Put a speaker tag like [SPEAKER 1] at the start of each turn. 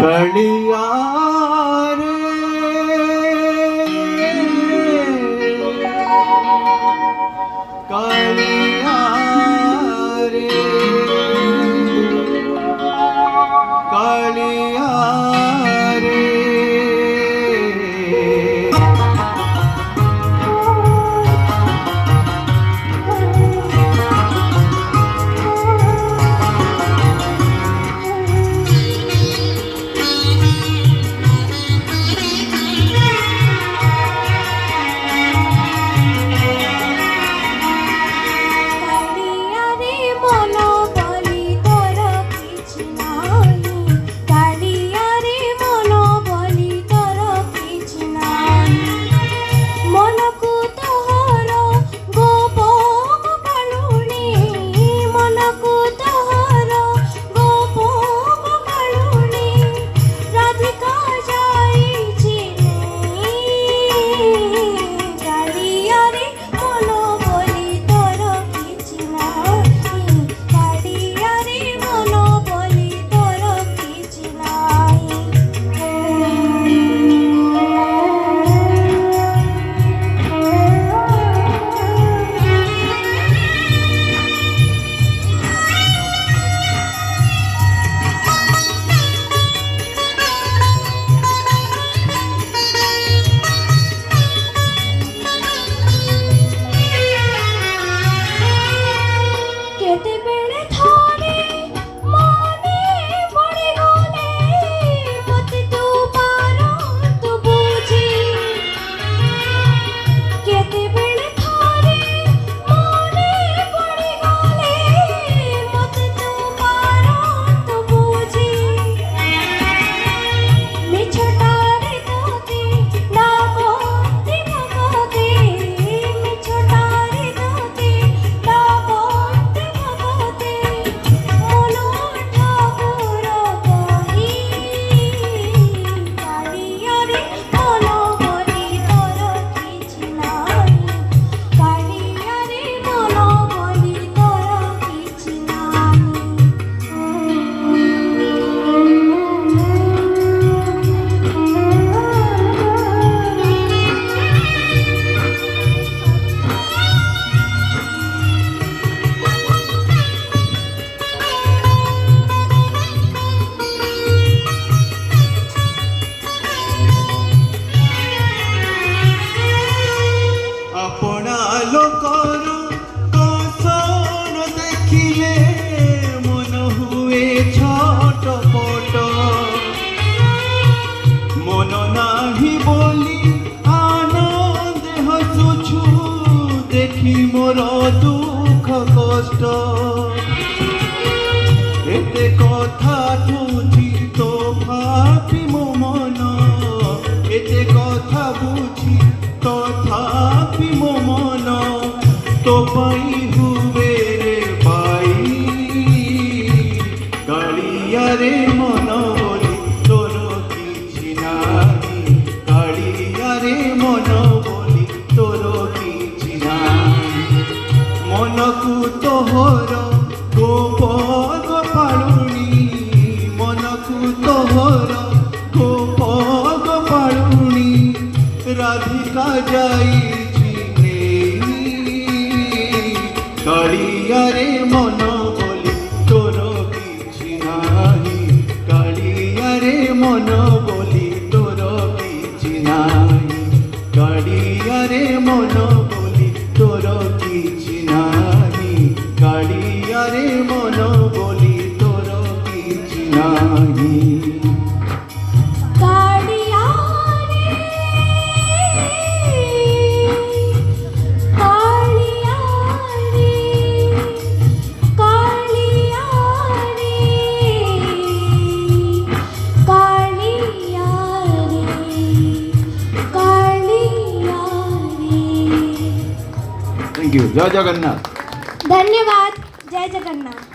[SPEAKER 1] কালিয়া রে কালিয়া রে কালিয়া রে মোর দুঃখ কষ্ট এতে কথা বুঝি তো ভাবি মন এতে কথা বুঝি তথাপি মন তো পাই হুবে রে পাই কালিয়া রে মন বলি তোর কিছু নাই কালিয়া রে মন বলি তোর কিছু নাই মনকু তোহর গোপন পালুনি মনকু তোহর গোপন পালুনি রাধিকা যাইছি কালিয়া রে মন বলি তোর কিছু নাই কালিয়া রে মন বলি তোর কিছু নাই কালিয়া রে মন বলি তোর কিছু নাই কালিয়া রে মন বলি তোর কিছু নাই जय जगन्नाथ।
[SPEAKER 2] धन्यवाद। जय जगन्नाथ।